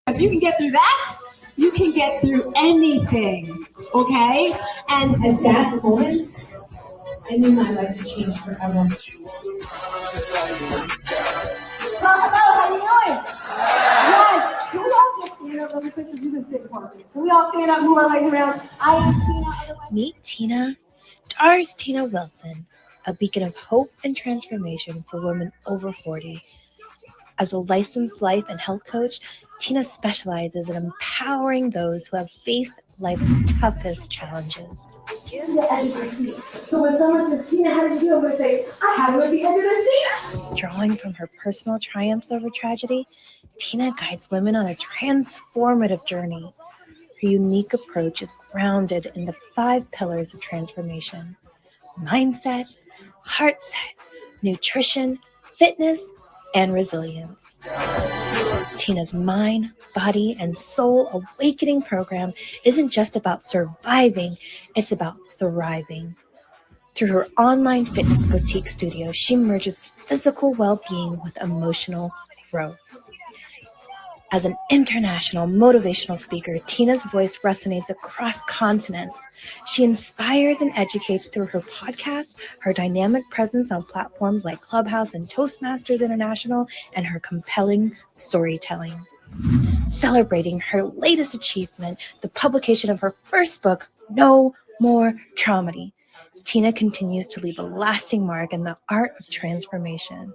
If you can get through that, you can get through anything, okay? And at that moment, I knew my life would change forever. Hello, how you doing? Yes. Can we all just stand up really quick? Because you've been sitting for me. Can we all stand up, move our legs around? I am Tina. Meet Tina, stars Tina Wilson, a beacon of hope and transformation for women over 40. As a licensed life and health coach, Tina specializes in empowering those who have faced life's toughest challenges. The edge of their seat. So when someone says, Tina, how did you do? I'm going to say, I have it at the edge of their seat. Drawing from her personal triumphs over tragedy, Tina guides women on a transformative journey. Her unique approach is grounded in the 5 pillars of transformation: mindset, heart set, nutrition, fitness, and resilience. Tina's mind, body, and soul awakening program isn't just about surviving, it's about thriving. Through her online fitness boutique studio, she merges physical well-being with emotional growth. As an international motivational speaker, Tina's voice resonates across continents. She inspires and educates through her podcast, her dynamic presence on platforms like Clubhouse and Toastmasters International, and her compelling storytelling. Celebrating her latest achievement, the publication of her first book, No More Traumedy, Tina continues to leave a lasting mark in the art of transformation.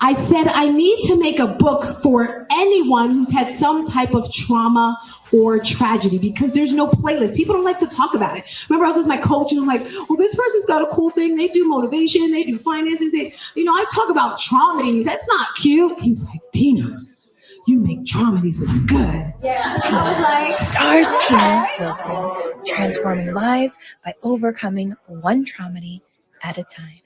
I said I need to make a book for anyone who's had some type of trauma or tragedy, because there's no playlist. People don't like to talk about it. Remember, I was with my coach and I'm like, well, this person's got a cool thing. They do motivation, they do finances. I talk about traumedy. That's not cute. He's like, Tina, you make traumedies look good. Yeah. Stars Tina Wilson, transforming lives by overcoming one traumedy at a time.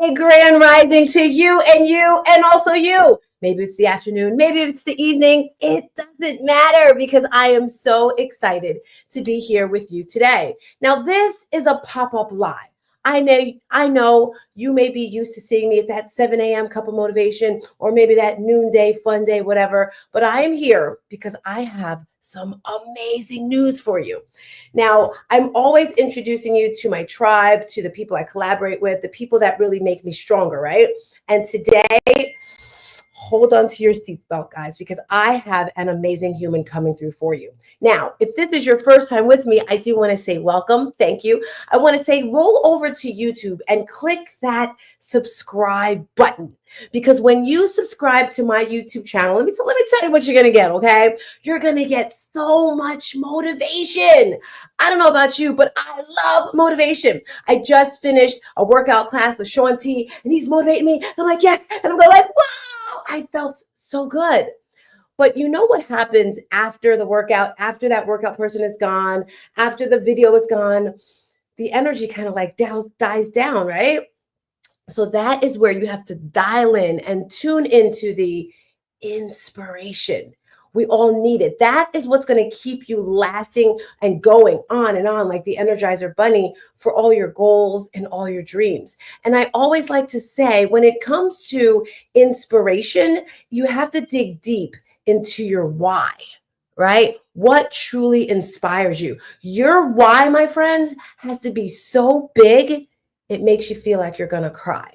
Hey, grand rising to you and also you. Maybe it's the afternoon, maybe it's the evening. It doesn't matter, because I am so excited to be here with you today. Now, this is a pop-up live. I know you may be used to seeing me at that 7 a.m. cup of motivation, or maybe that noonday fun day, whatever. But I am here because I have some amazing news for you. Now, I'm always introducing you to my tribe, to the people I collaborate with, the people that really make me stronger, right? And today, hold on to your seatbelt, guys, because I have an amazing human coming through for you. Now, if this is your first time with me, I do want to say welcome. Thank you. I want to say roll over to YouTube and click that subscribe button. Because when you subscribe to my YouTube channel, let me tell you what you're going to get, okay? You're going to get so much motivation. I don't know about you, but I love motivation. I just finished a workout class with Sean T, and he's motivating me. And I'm like, yes. And I'm going like, wow, I felt so good. But you know what happens after the workout, after that workout person is gone, after the video is gone, the energy kind of like dies down, right? So that is where you have to dial in and tune into the inspiration. We all need it. That is what's going to keep you lasting and going on and on, like the Energizer Bunny, for all your goals and all your dreams. And I always like to say, when it comes to inspiration, you have to dig deep into your why, right? What truly inspires you? Your why, my friends, has to be so big, it makes you feel like you're going to cry.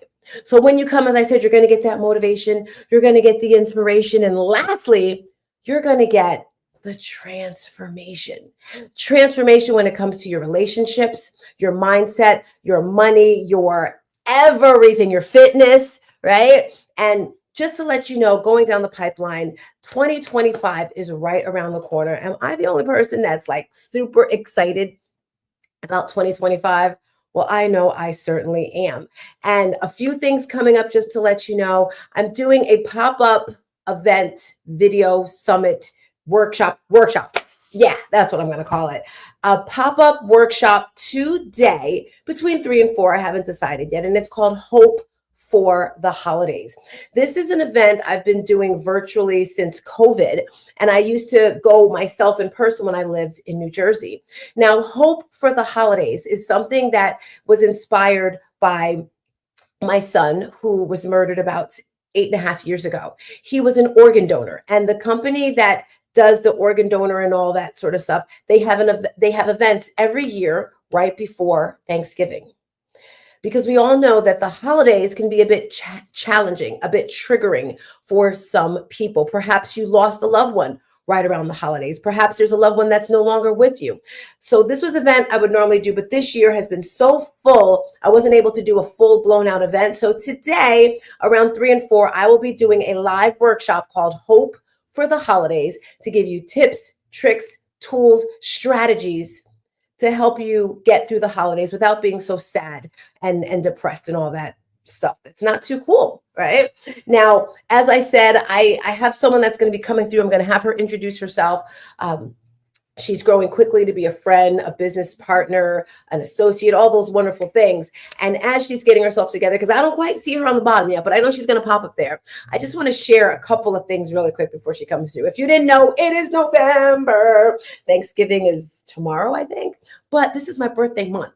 So when you come, as I said, you're going to get that motivation, you're going to get the inspiration, and lastly, you're going to get the transformation. Transformation when it comes to your relationships, your mindset, your money, your everything, your fitness, right? And just to let you know, going down the pipeline, 2025 is right around the corner. Am I the only person that's like super excited about 2025? Well, I know I certainly am. And a few things coming up just to let you know. I'm doing a pop-up event, video, summit, workshop. Yeah, that's what I'm going to call it. A pop-up workshop today between 3 and 4. I haven't decided yet. And it's called Hope for the Holidays. This is an event I've been doing virtually since COVID, and I used to go myself in person when I lived in New Jersey. Now, Hope for the Holidays is something that was inspired by my son, who was murdered about 8.5 years ago. He was an organ donor, and the company that does the organ donor and all that sort of stuff, they have events every year right before Thanksgiving, because we all know that the holidays can be a bit challenging, a bit triggering for some people. Perhaps you lost a loved one right around the holidays. Perhaps there's a loved one that's no longer with you. So this was an event I would normally do, but this year has been so full, I wasn't able to do a full blown out event. So today around 3 and 4, I will be doing a live workshop called Hope for the Holidays to give you tips, tricks, tools, strategies to help you get through the holidays without being so sad and depressed and all that stuff. That's not too cool, right? Now, as I said, I have someone that's going to be coming through. I'm going to have her introduce herself. She's growing quickly to be a friend, a business partner, an associate, all those wonderful things. And as she's getting herself together, because I don't quite see her on the bottom yet, but I know she's going to pop up there. I just want to share a couple of things really quick before she comes through. If you didn't know, it is November. Thanksgiving is tomorrow, I think. But this is my birthday month.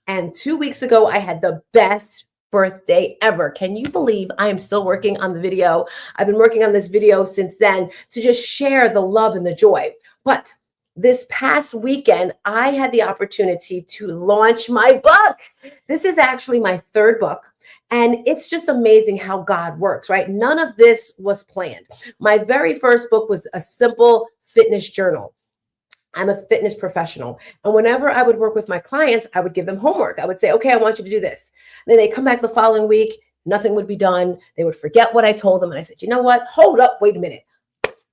And 2 weeks ago, I had the best birthday ever. Can you believe I am still working on the video? I've been working on this video since then to just share the love and the joy. But this past weekend, I had the opportunity to launch my book. This is actually my third book, and it's just amazing how God works, right? None of this was planned. My very first book was a simple fitness journal. I'm a fitness professional. And whenever I would work with my clients, I would give them homework. I would say, okay, I want you to do this. Then they come back the following week, nothing would be done. They would forget what I told them. And I said, you know what? Hold up, wait a minute.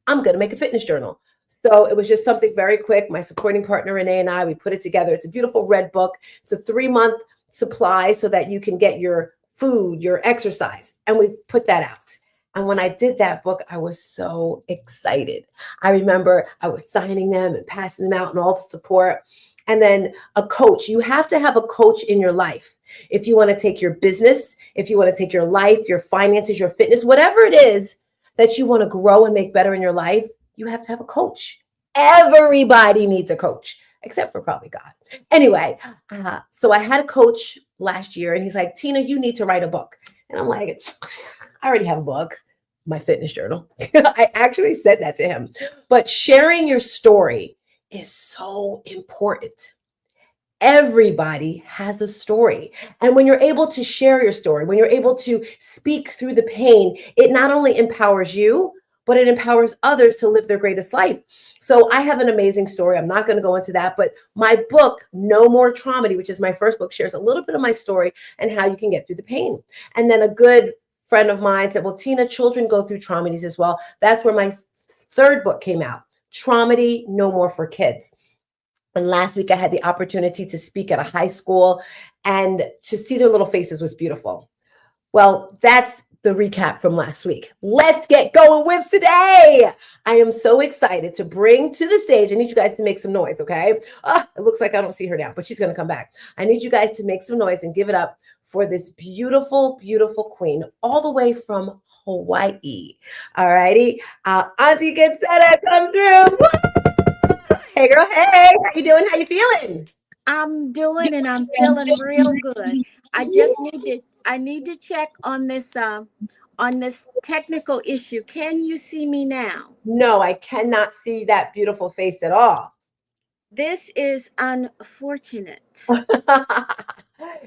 I'm going to make a fitness journal. So it was just something very quick. My supporting partner, Renee, and I, we put it together. It's a beautiful red book. It's a 3-month supply so that you can get your food, your exercise. And we put that out. And when I did that book, I was so excited. I remember I was signing them and passing them out and all the support. And then a coach. You have to have a coach in your life. If you want to take your business, if you want to take your life, your finances, your fitness, whatever it is that you want to grow and make better in your life, you have to have a coach. Everybody needs a coach, except for probably God. Anyway, so I had a coach last year, and he's like, Tina, you need to write a book. And I'm like, I already have a book, my fitness journal. I actually said that to him. But sharing your story is so important. Everybody has a story. And when you're able to share your story, when you're able to speak through the pain, it not only empowers you, but it empowers others to live their greatest life. So I have an amazing story. I'm not going to go into that, but my book, No More Traumedy, which is my first book, shares a little bit of my story and how you can get through the pain. And then a good friend of mine said, well, Tina, children go through traumedies as well. That's where my third book came out, Traumedy, No More for Kids. And last week I had the opportunity to speak at a high school, and to see their little faces was beautiful. Well, that's the recap from last week. Let's get going with today. I am so excited to bring to the stage. I need you guys to make some noise, okay? It looks like I don't see her now, but she's going to come back. I need you guys to make some noise and give it up for this beautiful, beautiful queen all the way from Hawaii. All righty. Auntie Concetta, come through. Woo! Hey, girl. Hey, how you doing? How you feeling? I'm doing and I'm feeling real good. I need to check on this technical issue. Can you see me now? No, I cannot see that beautiful face at all. This is unfortunate.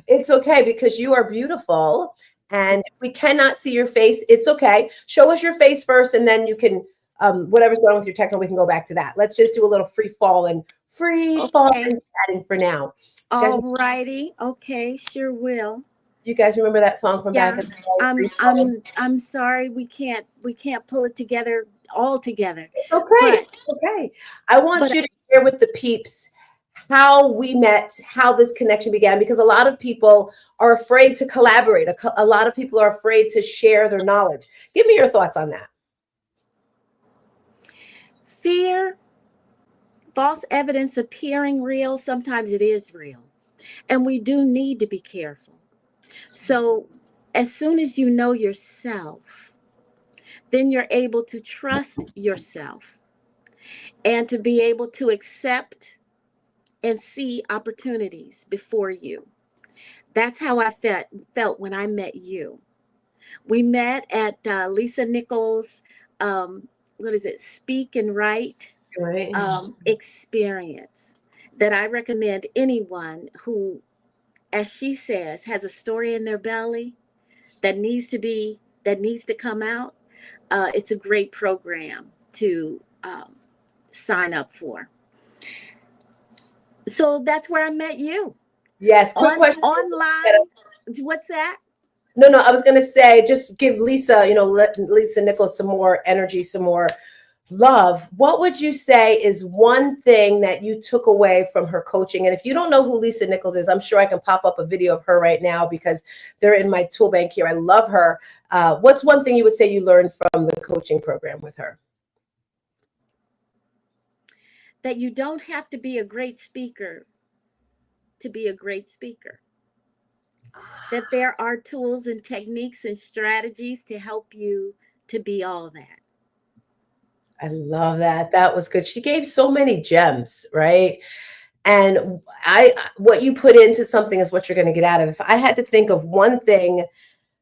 It's okay, because you are beautiful, and if we cannot see your face, it's okay. Show us your face first, and then you can, whatever's going on with your techno, we can go back to that. Let's just do a little free fall and chatting for now. All righty. Okay, sure will. You guys remember that song from back in the day? I'm sorry we can't pull it together all together. Okay. Okay. I want you to share with the peeps how we met, how this connection began, because a lot of people are afraid to collaborate. A lot of people are afraid to share their knowledge. Give me your thoughts on that. Fear, false evidence appearing real, sometimes it is real. And we do need to be careful. So as soon as you know yourself, then you're able to trust yourself and to be able to accept and see opportunities before you. That's how I felt when I met you. We met at Lisa Nichols' what is it? Speak and Write Right. experience that I recommend anyone who, as she says, has a story in their belly that needs to come out. It's a great program to sign up for. So that's where I met you Yes. Quick question. online. What's that? No, no, I was going to say, just give Lisa, let Lisa Nichols some more energy, some more love. What would you say is one thing that you took away from her coaching? And if you don't know who Lisa Nichols is, I'm sure I can pop up a video of her right now because they're in my tool bank here. I love her. What's one thing you would say you learned from the coaching program with her? That you don't have to be a great speaker to be a great speaker. That there are tools and techniques and strategies to help you to be all that. I love that. That was good. She gave so many gems, right? And what you put into something is what you're going to get out of it. If I had to think of one thing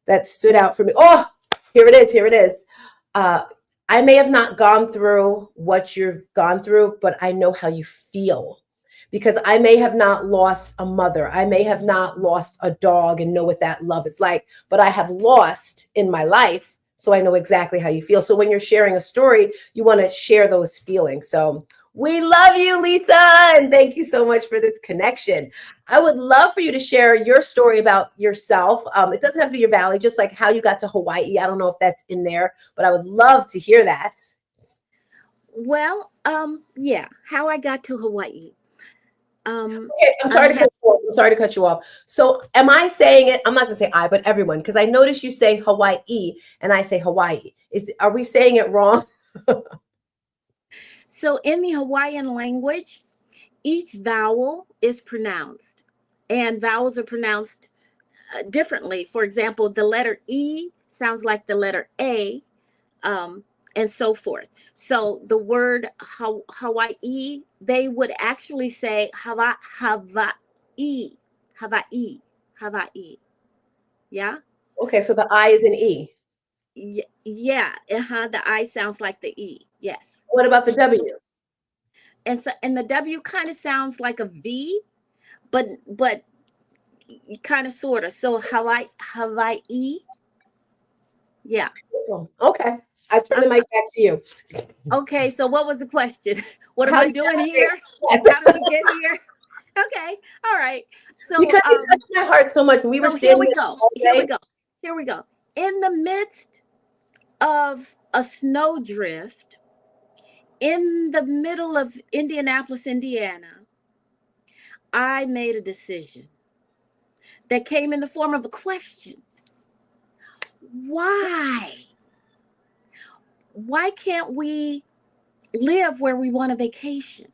that stood out for me, oh, here it is. Here it is. I may have not gone through what you've gone through, but I know how you feel because I may have not lost a mother. I may have not lost a dog and know what that love is like, but I have lost in my life. So I know exactly how you feel. So when you're sharing a story, you want to share those feelings. So we love you, Lisa, and thank you so much for this connection. I would love for you to share your story about yourself. It doesn't have to be your valley, just like how you got to Hawaii. I don't know if that's in there, but I would love to hear that. Well, yeah, how I got to Hawaii. Okay, I'm sorry to cut you off. So am I saying it? I'm not going to say I, but everyone, because I notice you say Hawaii and I say Hawaii. Are we saying it wrong? So in the Hawaiian language, each vowel is pronounced, and vowels are pronounced differently. For example, the letter E sounds like the letter A, and so forth. So the word Hawaii, they would actually say Hawaii, Hawaii, Hawaii. Yeah? Okay, so the I is an E. Yeah. The I sounds like the E. Yes. What about the W? And the W kind of sounds like a V, but kind of sort of. So Hawaii. Yeah. Okay. I turn the mic back to you. Okay, so what was the question? What am How I you doing got here? Yes. How did you get here? Okay, all right. So Because it touched my heart so much. We were so here standing we there go. all Here we day. go. Here we go. In the midst of a snowdrift in the middle of Indianapolis, Indiana, I made a decision that came in the form of a question. Why? Why can't we live where we want a vacation?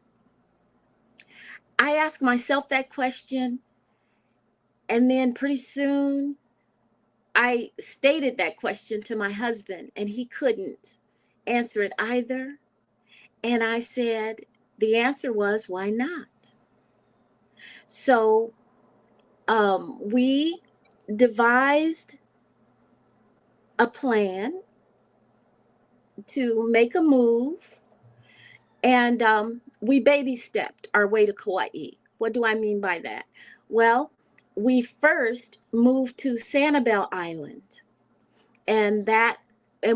I asked myself that question, and then pretty soon I stated that question to my husband, and he couldn't answer it either. And I said, the answer was, why not? So we devised a plan to make a move, and we baby stepped our way to Kauai. What do I mean by that? Well, we first moved to Sanibel Island, and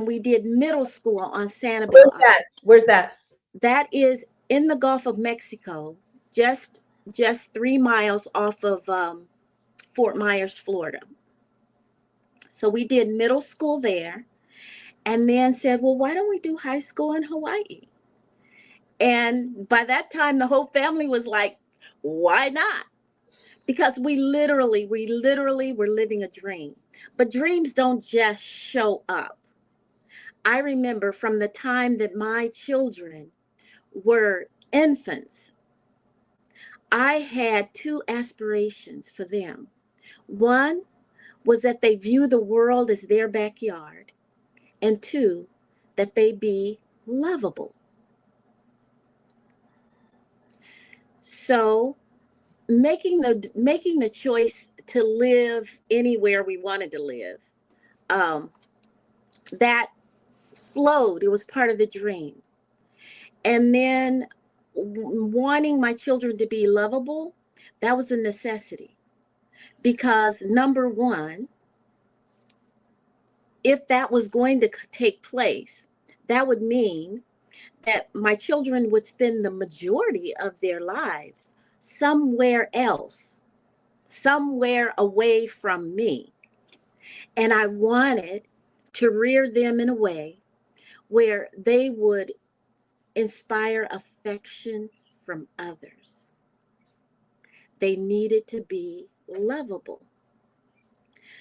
we did middle school on Sanibel Where's Island. that? Where's that? That is in the Gulf of Mexico, just 3 miles off of Fort Myers, Florida. So we did middle school there, and then said, well, why don't we do high school in Hawaii? And by that time, the whole family was like, why not? Because we literally were living a dream. But dreams don't just show up. I remember from the time that my children were infants, I had 2 aspirations for them. One was that they view the world as their backyard, and 2, that they be lovable. So making the choice to live anywhere we wanted to live that flowed. It was part of the dream. And then wanting my children to be lovable, that was a necessity. Because number one, if that was going to take place, that would mean that my children would spend the majority of their lives somewhere else, somewhere away from me. And I wanted to rear them in a way where they would inspire affection from others. They needed to be lovable.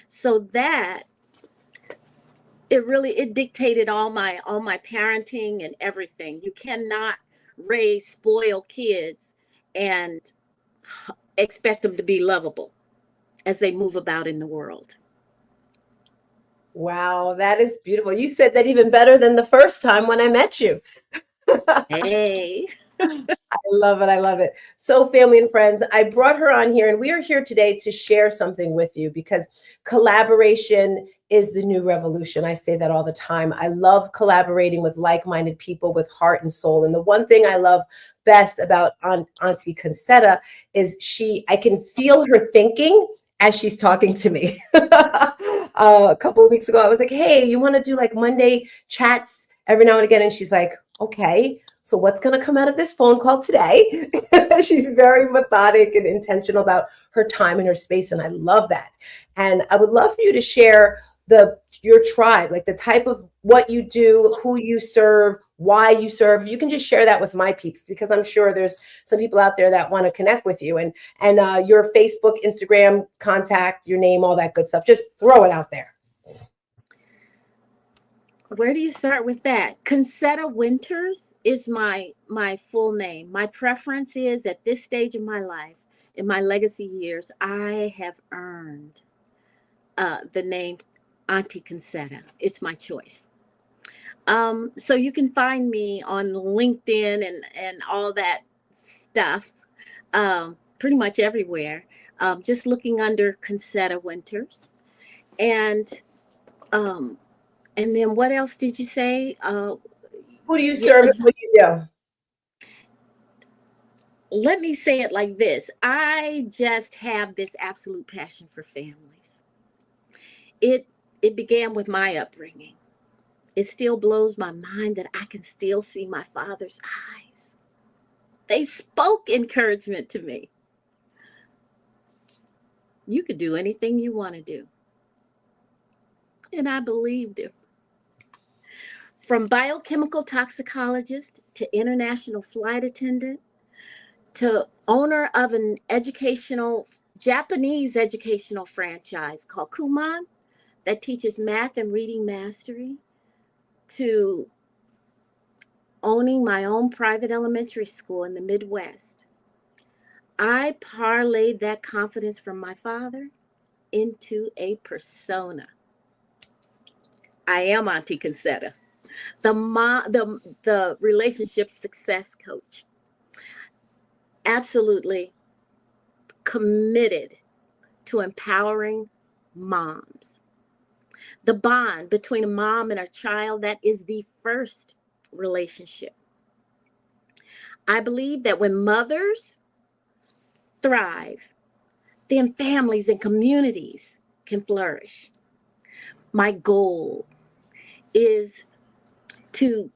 So that it dictated all my parenting and everything. You cannot raise spoiled kids and expect them to be lovable as they move about in the world. Wow, that is beautiful. You said that even better than the first time when I met you. Hey. I love it. I love it. So, family and friends, I brought her on here, and we are here today to share something with you because collaboration is the new revolution. I say that all the time. I love collaborating with like-minded people with heart and soul. And the one thing I love best about Auntie Concetta is I can feel her thinking as she's talking to me. A couple of weeks ago, I was like, hey, you want to do like Monday chats every now and again? And she's like, okay. So what's going to come out of this phone call today? She's very methodic and intentional about her time and her space. And I love that. And I would love for you to share your tribe, like the type of what you do, who you serve, why you serve. You can just share that with my peeps, because I'm sure there's some people out there that want to connect with you, and your Facebook, Instagram, contact, your name, all that good stuff. Just throw it out there. Where do you start with that? Concetta Winters is my full name. My preference is, at this stage of my life, in my legacy years, I have earned the name Auntie Concetta. It's my choice. So you can find me on LinkedIn and all that stuff, pretty much everywhere. Just looking under Concetta Winters. And then what else did you say? Who do you serve and what do you do? Let me say it like this. I just have this absolute passion for families. It began with my upbringing. It still blows my mind that I can still see my father's eyes. They spoke encouragement to me. You could do anything you want to do. And I believed him. From biochemical toxicologist to international flight attendant to owner of an Japanese educational franchise called Kumon that teaches math and reading mastery, to owning my own private elementary school in the Midwest. I parlayed that confidence from my father into a persona. I am Auntie Concetta, the relationship success coach. Absolutely committed to empowering moms. The bond between a mom and her child, that is the first relationship. I believe that when mothers thrive, then families and communities can flourish. My goal is to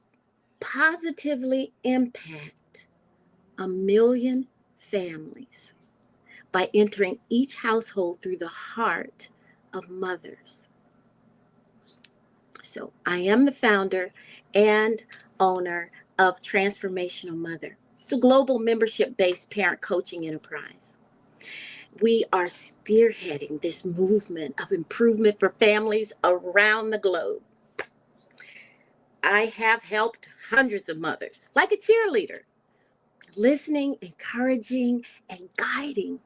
positively impact 1 million families by entering each household through the heart of mothers. So I am the founder and owner of Transformational Mother. It's a global membership-based parent coaching enterprise. We are spearheading this movement of improvement for families around the globe. I have helped hundreds of mothers, like a cheerleader, listening, encouraging, and guiding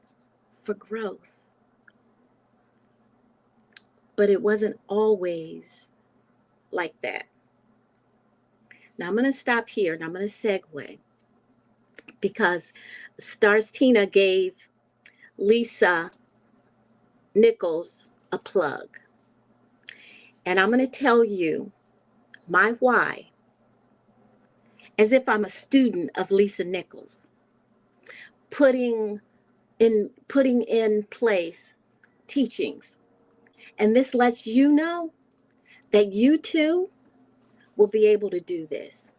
for growth. But it wasn't always like that. Now I'm going to stop here and I'm going to segue, because Stars Tina gave Lisa Nichols a plug. And I'm going to tell you my why as if I'm a student of Lisa Nichols, putting in place teachings. And this lets you know that you too will be able to do this.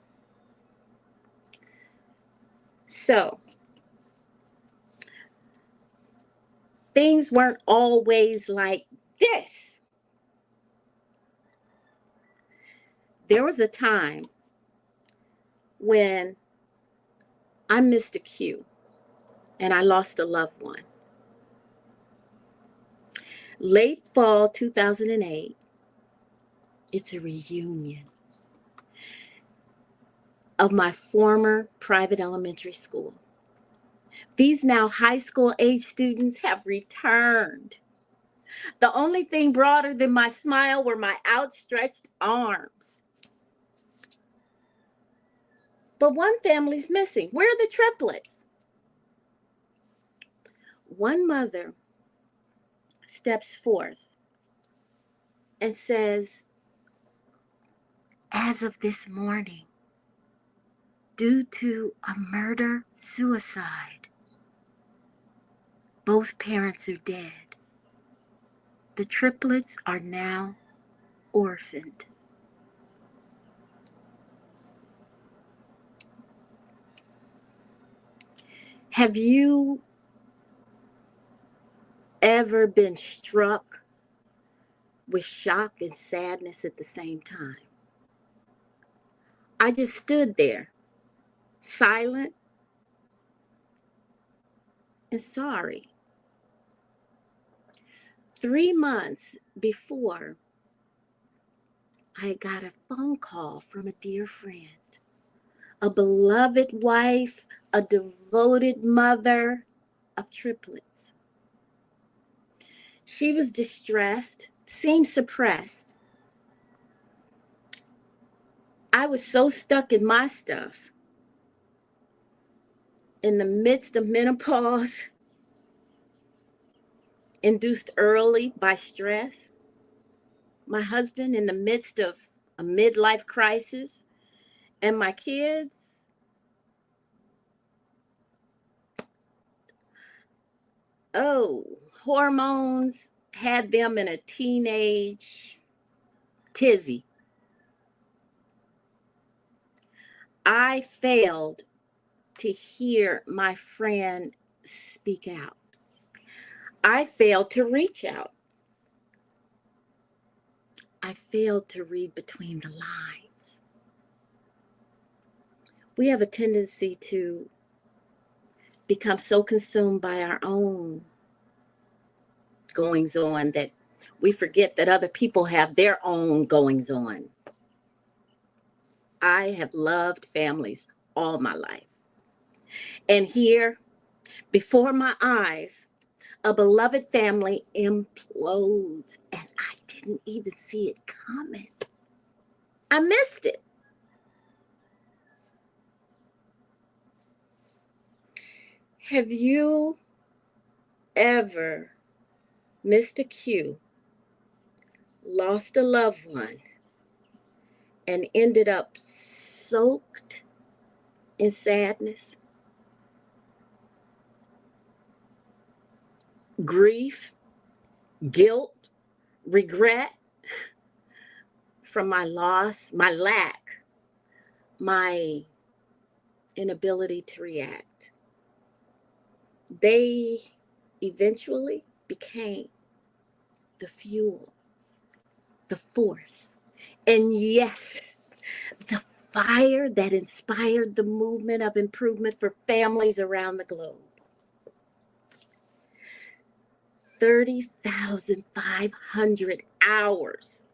So, things weren't always like this. There was a time when I missed a cue and I lost a loved one. Late fall 2008, it's a reunion of my former private elementary school. These now high school age students have returned. The only thing broader than my smile were my outstretched arms. But one family's missing. Where are the triplets? One mother steps forth and says, as of this morning, due to a murder-suicide, both parents are dead. The triplets are now orphaned. Have you ever been struck with shock and sadness at the same time? I just stood there, silent and sorry. 3 months before, I got a phone call from a dear friend, a beloved wife, a devoted mother of triplets. She was distressed, seemed suppressed. I was so stuck in my stuff, in the midst of menopause, induced early by stress. My husband in the midst of a midlife crisis, and my kids, hormones had them in a teenage tizzy. I failed to hear my friend speak out. I failed to reach out. I failed to read between the lines. We have a tendency to become so consumed by our own goings on that we forget that other people have their own goings on. I have loved families all my life. And here, before my eyes, a beloved family implodes, and I didn't even see it coming. I missed it. Have you ever missed a cue, lost a loved one, and ended up soaked in sadness, grief, guilt, regret from my loss, my lack, my inability to react? They eventually became the fuel, the force, and yes, the fire that inspired the movement of improvement for families around the globe. 30,500 hours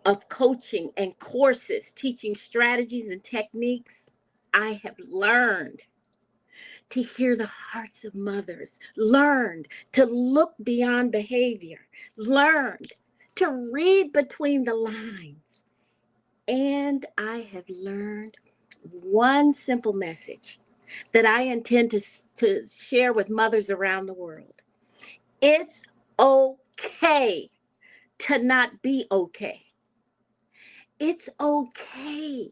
of coaching and courses teaching strategies and techniques. I have learned to hear the hearts of mothers, learned to look beyond behavior, learned to read between the lines. And I have learned one simple message that I intend to share with mothers around the world. It's okay to not be okay. It's okay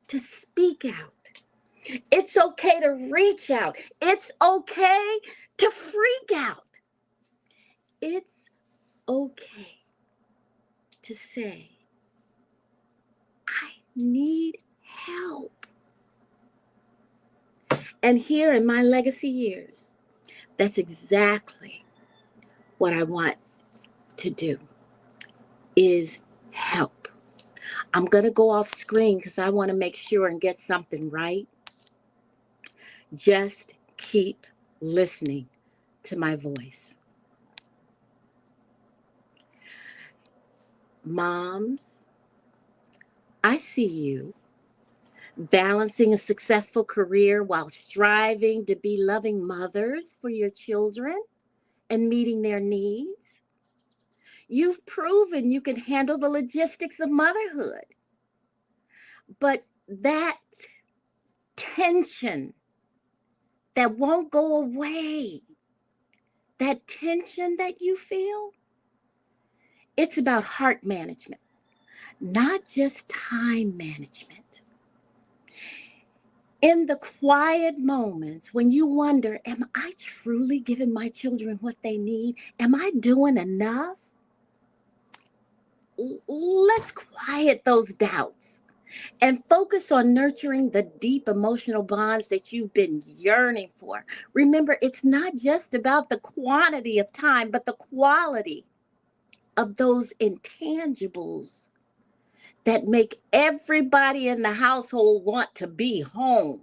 to speak out. It's okay to reach out. It's okay to freak out. It's okay to say, I need help. And here in my legacy years, that's exactly what I want to do, is help. I'm going to go off screen because I want to make sure and get something right. Just keep listening to my voice. Moms, I see you balancing a successful career while striving to be loving mothers for your children and meeting their needs. You've proven you can handle the logistics of motherhood. But that tension that won't go away, that tension that you feel, it's about heart management, not just time management. In the quiet moments when you wonder, am I truly giving my children what they need? Am I doing enough? Let's quiet those doubts and focus on nurturing the deep emotional bonds that you've been yearning for. Remember, it's not just about the quantity of time, but the quality of those intangibles that make everybody in the household want to be home.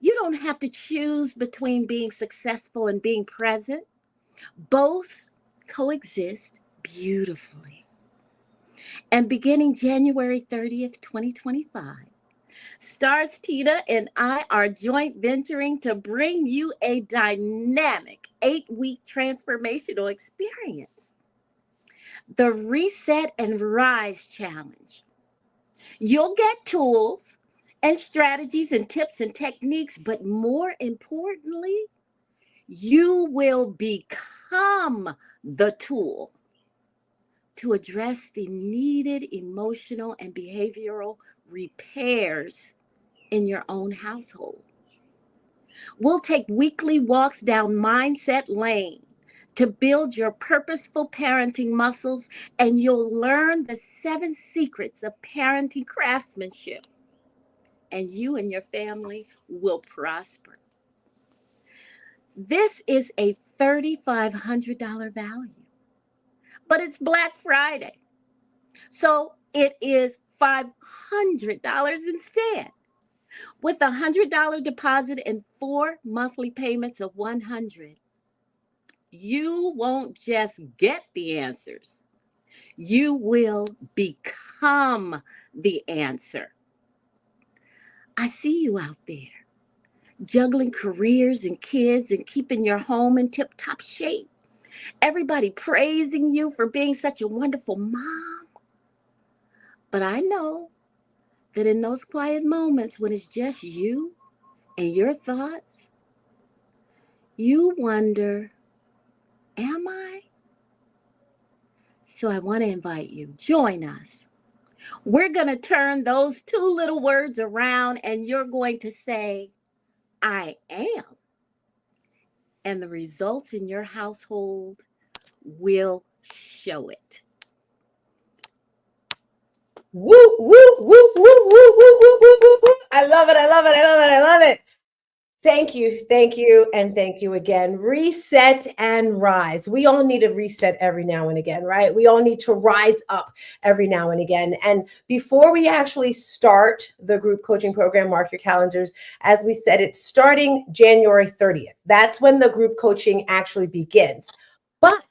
You don't have to choose between being successful and being present. Both coexist beautifully. And beginning January 30th, 2025, Stars Tina and I are joint venturing to bring you a dynamic 8-week transformational experience, the Reset and Rise Challenge. You'll get tools and strategies and tips and techniques, but more importantly, you will become the tool to address the needed emotional and behavioral repairs in your own household. We'll take weekly walks down Mindset Lane to build your purposeful parenting muscles, and you'll learn the 7 secrets of parenting craftsmanship, and you and your family will prosper. This is a $3,500 value, but it's Black Friday, so it is $500 instead. With a $100 deposit and 4 monthly payments of $100, you won't just get the answers. You will become the answer. I see you out there, juggling careers and kids and keeping your home in tip-top shape. Everybody praising you for being such a wonderful mom. But I know that in those quiet moments when it's just you and your thoughts, you wonder, am I? So I want to invite you, join us. We're going to turn those 2 little words around and you're going to say, I am. And the results in your household will show it. Woo, woo, woo, woo, woo, woo, woo, woo, woo, woo. I love it. I love it. I love it. I love it. Thank you, and thank you again. Reset and rise. We all need a reset every now and again, right? We all need to rise up every now and again. And before we actually start the group coaching program, mark your calendars. As we said, it's starting January 30th. That's when the group coaching actually begins. But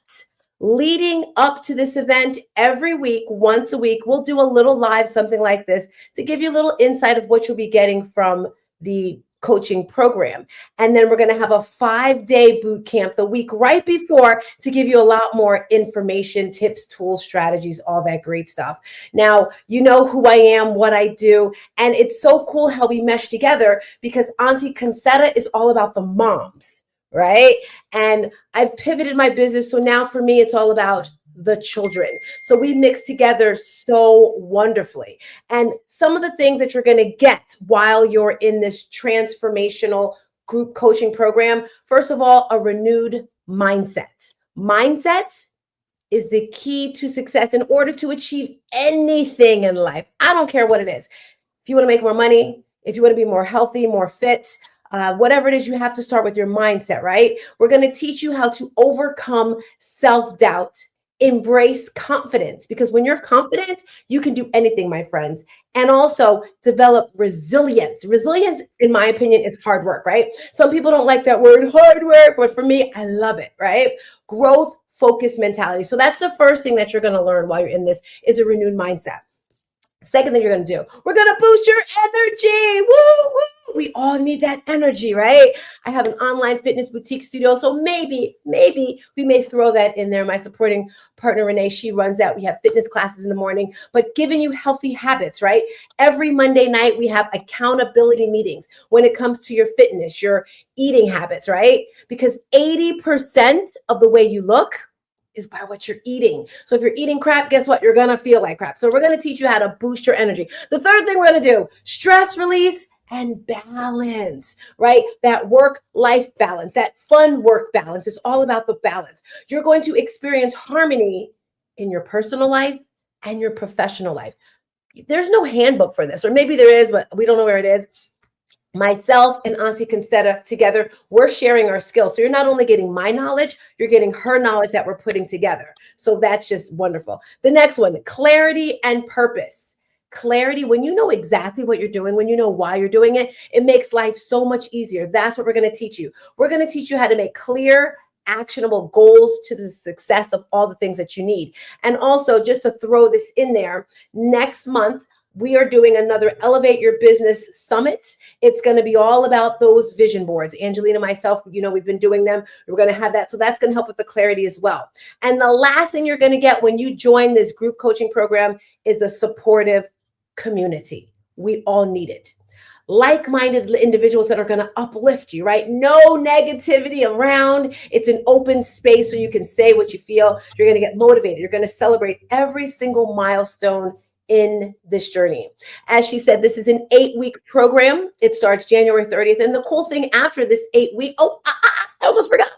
leading up to this event, every week, once a week, we'll do a little live, something like this, to give you a little insight of what you'll be getting from the coaching program. And then we're going to have a 5-day boot camp the week right before to give you a lot more information, tips, tools, strategies, all that great stuff. Now, you know who I am, what I do, and it's so cool how we mesh together because Auntie Concetta is all about the moms, right? And I've pivoted my business. So now for me, it's all about the children. So we mix together so wonderfully. And some of the things that you're going to get while you're in this transformational group coaching program, first of all, a renewed mindset. Mindset is the key to success in order to achieve anything in life. I don't care what it is. If you want to make more money, if you want to be more healthy, more fit, whatever it is, you have to start with your mindset, right? We're going to teach you how to overcome self-doubt, embrace confidence, because when you're confident, you can do anything, my friends. And also develop resilience. Resilience, in my opinion, is hard work, right? Some people don't like that word, hard work, but for me, I love it, right? Growth, focused mentality. So that's the first thing that you're going to learn while you're in this is a renewed mindset. Second thing you're going to do, we're going to boost your energy. Woo, woo. We all need that energy, right? I have an online fitness boutique studio. So maybe we may throw that in there. My supporting partner, Renee, she runs that. We have fitness classes in the morning, but giving you healthy habits, right? Every Monday night, we have accountability meetings when it comes to your fitness, your eating habits, right? Because 80% of the way you look is by what you're eating. So if you're eating crap, guess what? You're going to feel like crap. So we're going to teach you how to boost your energy. The third thing we're going to do, stress release and balance, right? That work-life balance, that fun work balance. It's all about the balance. You're going to experience harmony in your personal life and your professional life. There's no handbook for this, or maybe there is, but we don't know where it is. Myself and Auntie Concetta together, we're sharing our skills. So you're not only getting my knowledge, you're getting her knowledge that we're putting together. So that's just wonderful. The next one, clarity and purpose. Clarity, when you know exactly what you're doing, when you know why you're doing it, it makes life so much easier. That's what we're going to teach you. We're going to teach you how to make clear, actionable goals to the success of all the things that you need. And also, just to throw this in there, next month, we are doing another Elevate Your Business Summit. It's going to be all about those vision boards. Angelina, myself, we've been doing them. We're going to have that. So that's going to help with the clarity as well. And the last thing you're going to get when you join this group coaching program is the supportive community. We all need it. Like-minded individuals that are going to uplift you, right? No negativity around. It's an open space so you can say what you feel. You're going to get motivated. You're going to celebrate every single milestone in this journey. As she said, this is an 8-week program. It starts January 30th. And the cool thing after this 8-week, I almost forgot.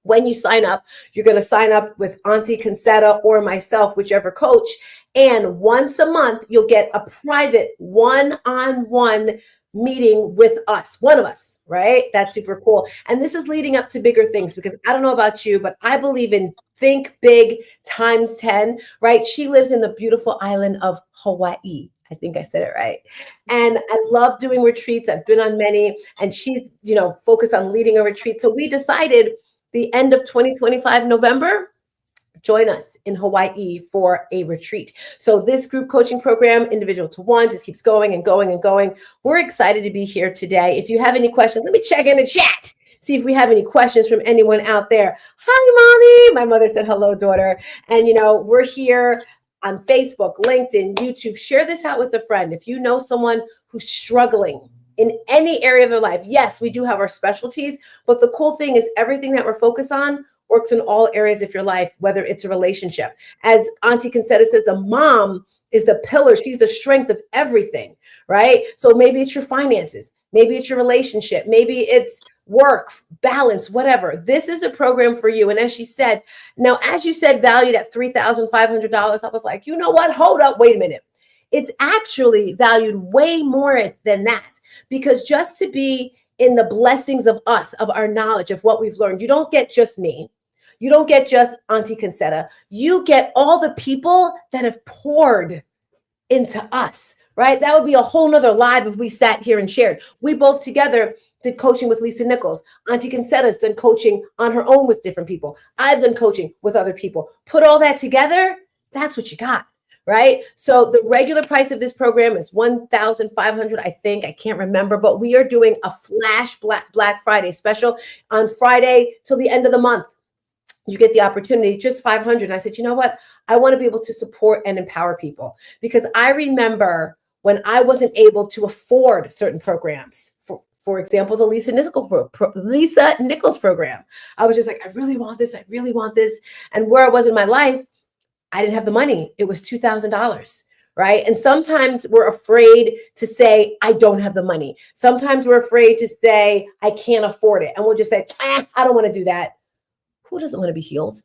When you sign up, you're going to sign up with Auntie Concetta or myself, whichever coach. And once a month, you'll get a private one-on-one meeting with us, one of us, right? That's super cool. And this is leading up to bigger things because I don't know about you, but I believe in think big times 10, right? She lives in the beautiful island of Hawaii. I think I said it right. And I love doing retreats. I've been on many, and she's, focused on leading a retreat. So we decided the end of 2025, November, join us in Hawaii for a retreat. So this group coaching program, individual to one, just keeps going and going and going. We're excited to be here today. If you have any questions, let me check in the chat. See if we have any questions from anyone out there. Hi, Mommy. My mother said, hello, daughter. And, we're here on Facebook, LinkedIn, YouTube. Share this out with a friend. If you know someone who's struggling in any area of their life, yes, we do have our specialties, but the cool thing is everything that we're focused on works in all areas of your life, whether it's a relationship. As Auntie Concetta says, the mom is the pillar. She's the strength of everything, right? So maybe it's your finances. Maybe it's your relationship. Maybe it's work, balance, whatever. This is the program for you. And as she said, now, as you said, valued at $3,500, I was like, you know what? Hold up. Wait a minute. It's actually valued way more than that, because just to be in the blessings of us, of our knowledge, of what we've learned, you don't get just me. You don't get just Auntie Concetta. You get all the people that have poured into us, right? That would be a whole nother live if we sat here and shared. We both together did coaching with Lisa Nichols. Auntie Concetta's done coaching on her own with different people. I've done coaching with other people. Put all that together, that's what you got, right? So the regular price of this program is $1,500, I think. I can't remember, but we are doing a flash Black Friday special on Friday till the end of the month. You get the opportunity, just $500. And I said, you know what? I want to be able to support and empower people, because I remember when I wasn't able to afford certain programs For example, the Lisa Nichols program. I was just like, I really want this. I really want this. And where I was in my life, I didn't have the money. It was $2,000. Right. And sometimes we're afraid to say, I don't have the money. Sometimes we're afraid to say, I can't afford it. And we'll just say, I don't want to do that. Who doesn't want to be healed?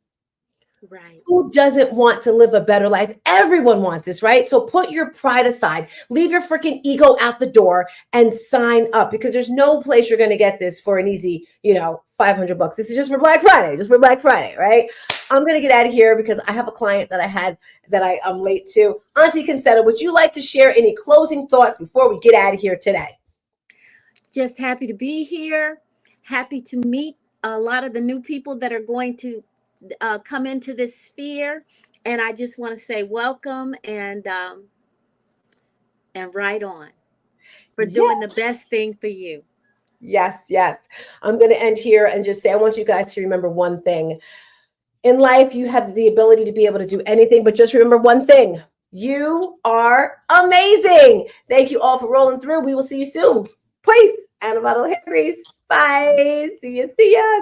Right. Who doesn't want to live a better life? Everyone wants this, right? So put your pride aside, leave your freaking ego out the door and sign up, because there's no place you're going to get this for an easy, $500. This is just for Black Friday, right? I'm going to get out of here because I have a client that I'm late to. Auntie Concetta, would you like to share any closing thoughts before we get out of here today? Just happy to be here. Happy to meet a lot of the new people that are going to come into this sphere, and I just want to say welcome and right on for doing the best thing for you. Yes. I'm going to end here and just say, I want you guys to remember one thing. In life, you have the ability to be able to do anything, but just remember one thing. You are amazing. Thank you all for rolling through. We will see you soon. Peace. And a bottle of hair grease. Bye. See ya.